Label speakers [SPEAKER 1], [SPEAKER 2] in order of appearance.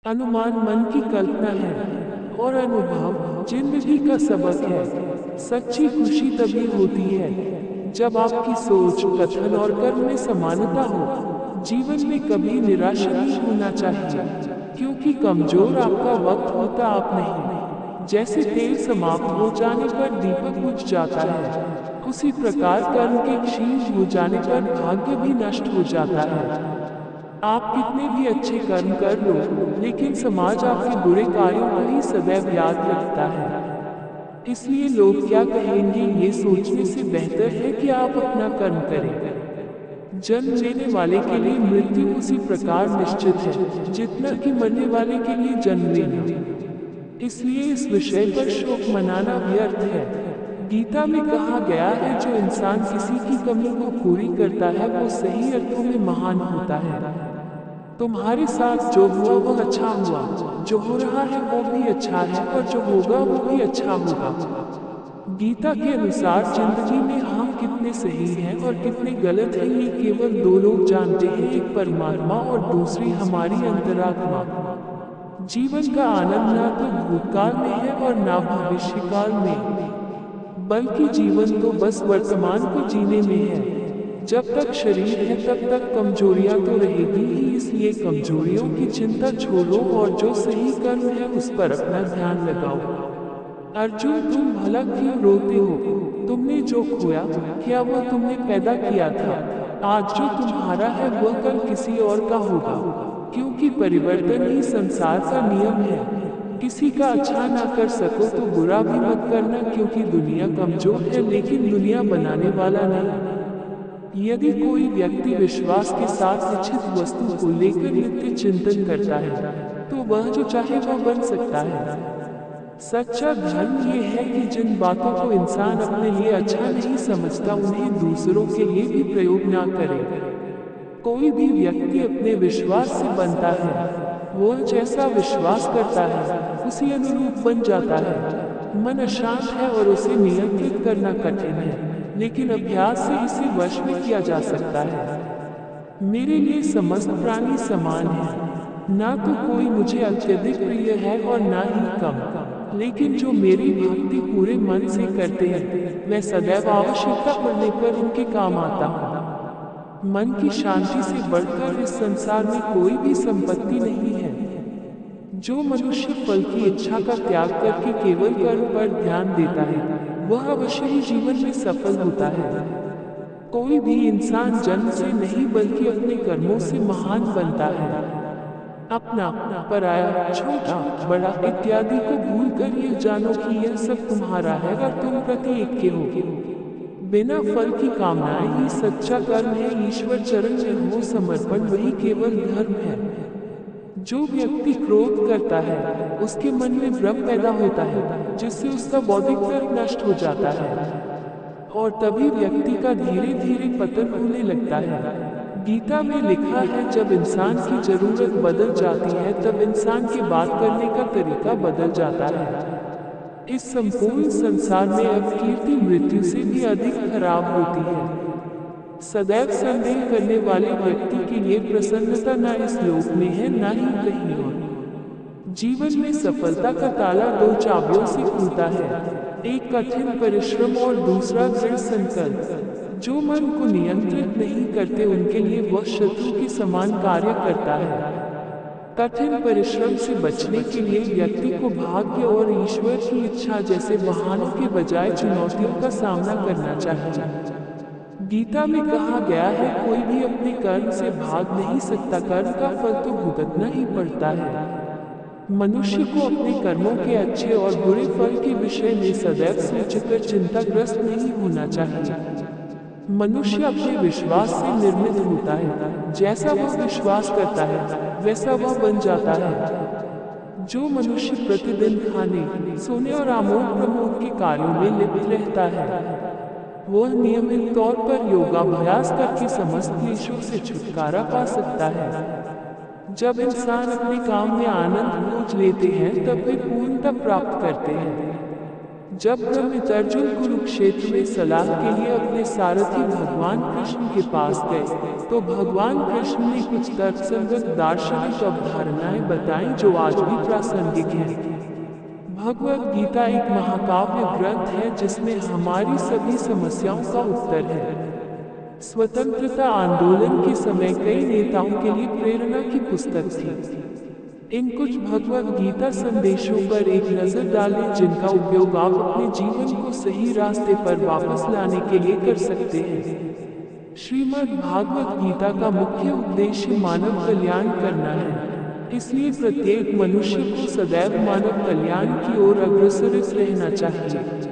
[SPEAKER 1] अनुमान मन की कल्पना है और अनुभव जिंदगी का सबक है। सच्ची खुशी तभी होती है जब आपकी सोच, कथन और कर्म में समानता हो। जीवन में कभी निराशा नहीं होना चाहिए, क्योंकि कमजोर आपका वक्त होता आप नहीं। जैसे तेल समाप्त हो जाने पर दीपक बुझ जाता है, उसी प्रकार कर्म के क्षीण हो जाने पर भाग्य भी नष्ट हो जाता है। आप कितने भी अच्छे कर्म कर लो, लेकिन समाज आपके बुरे कार्यों को ही सदैव याद रखता है। इसलिए लोग क्या कहेंगे ये सोचने से बेहतर है कि आप अपना कर्म करें। जन्म लेने वाले के लिए मृत्यु उसी प्रकार निश्चित है जितना कि मरने वाले के लिए जन्म लेना। इसलिए इस विषय पर शोक मनाना व्यर्थ है। गीता में कहा गया है, जो इंसान किसी की कमी को पूरी करता है वो सही अर्थों में महान होता है। तुम्हारे साथ जो हुआ वह अच्छा हुआ, जो हो रहा है वो भी अच्छा है और जो होगा वो भी अच्छा होगा। गीता के अनुसार जिंदगी में हम कितने सही हैं और कितने गलत हैं ये केवल दो लोग जानते हैं, एक परमात्मा और दूसरी हमारी अंतरात्मा। जीवन का आनंद ना तो भूतकाल में है और ना भविष्यकाल में, बल्कि जीवन तो बस वर्तमान को जीने में है। जब तक शरीर है तब तक कमजोरियां तो रहेगी ही, इसलिए कमजोरियों की चिंता छोड़ो और जो सही कर्म है उस पर अपना ध्यान लगाओ। अर्जुन, तुम भला क्यों रोते हो? तुमने जो खोया, क्या वह तुमने पैदा किया था? आज जो तुम्हारा है वह कल किसी और का होगा, क्योंकि परिवर्तन ही संसार का नियम है। किसी का अच्छा ना कर सको तो बुरा भी मत करना, क्योंकि दुनिया कमजोर है लेकिन दुनिया बनाने वाला नहीं। यदि कोई व्यक्ति विश्वास के साथ इच्छित वस्तु को लेकर नित्य चिंतन करता है, तो वह जो चाहे वह बन सकता है। सच्चा धर्म ये है कि जिन बातों को इंसान अपने लिए अच्छा नहीं समझता उन्हें दूसरों के लिए भी प्रयोग ना करे। कोई भी व्यक्ति अपने विश्वास से बनता है, वह जैसा विश्वास करता है उसी अनुरूप बन जाता है। मन अशांत है और उसे नियंत्रित करना कठिन है, लेकिन अभ्यास से इसे वश में किया जा सकता है। मेरे लिए समस्त प्राणी समान हैं, ना तो कोई मुझे अत्यधिक प्रिय है और ना ही कम, लेकिन जो मेरी भक्ति पूरे मन से करते हैं मैं सदैव आवश्यकता पड़ने पर उनके काम आता हूँ। मन की शांति से बढ़कर इस संसार में कोई भी संपत्ति नहीं है। जो मनुष्य फल की इच्छा का त्याग करके केवल कर्म पर ध्यान देता है वह अवश्य ही जीवन में सफल होता है। कोई भी इंसान जन्म से नहीं बल्कि अपने कर्मों से महान बनता है। अपना, पराया, छोटा, बड़ा इत्यादि को भूलकर यह जानो कि यह सब तुम्हारा है और तुम प्रत्येक के हो। बिना फल की कामनाएं ही सच्चा कर्म है। ईश्वर चरण में हो समर्पण वही केवल धर्म है। जो व्यक्ति क्रोध करता है उसके मन में भ्रम पैदा होता है, जिससे उसका बौद्धिक तर्क नष्ट हो जाता है और तभी व्यक्ति का धीरे धीरे पतन होने लगता है। गीता में लिखा है, जब इंसान की जरूरत बदल जाती है तब इंसान की बात करने का तरीका बदल जाता है। इस संपूर्ण संसार में अब कीर्ति मृत्यु से भी अधिक खराब होती है। सदैव संदेह करने वाले व्यक्ति के लिए प्रसन्नता न इस लोक में है न ही कहीं और। जीवन में सफलता का ताला दो चाबियों से खुलता है, एक कठिन परिश्रम और दूसरा दृढ़ संकल्प। जो मन को नियंत्रित नहीं करते उनके लिए वह शत्रु के समान कार्य करता है। कठिन परिश्रम से बचने के लिए व्यक्ति को भाग्य और ईश्वर की इच्छा जैसे बहानों के बजाय चुनौतियों का सामना करना चाहिए। गीता में कहा गया है, कोई भी अपने कर्म से भाग नहीं सकता, कर्म का फल तो भुगतना ही पड़ता है। मनुष्य को अपने कर्मों के अच्छे और बुरे फल के विषय में सदैव सोचकर चिंताग्रस्त नहीं होना चाहिए। मनुष्य अपने विश्वास से निर्मित होता है, जैसा वह विश्वास करता है वैसा वह बन जाता है। जो मनुष्य प्रतिदिन खाने, सोने और आमोद प्रमोद के कार्यों में लिप्त रहता है वह नियमित तौर पर योगाभ्यास करके समस्त क्लेशों से छुटकारा पा सकता है। जब इंसान अपने काम में आनंद खोज लेते हैं तब वे पूर्णता प्राप्त करते हैं। जब ब्रह्मित अर्जुन कुरुक्षेत्र में सलाह के लिए अपने सारथी भगवान कृष्ण के पास गए, तो भगवान कृष्ण ने कुछ तर्कसंगत दार्शनिक अवधारणाएं बताई जो आज भी प्रासंगिक हैं। भगवद गीता एक महाकाव्य ग्रंथ है जिसमें हमारी सभी समस्याओं का उत्तर है। स्वतंत्रता आंदोलन के समय कई नेताओं के लिए प्रेरणा की पुस्तक थी। इन कुछ भगवद गीता संदेशों पर एक नजर डालें जिनका उपयोग आप अपने जीवन को सही रास्ते पर वापस लाने के लिए कर सकते हैं। श्रीमद् भागवत गीता का मुख्य उद्देश्य मानव कल्याण करना है, इसलिए प्रत्येक मनुष्य को सदैव मानव कल्याण की ओर अग्रसर रहना चाहिए।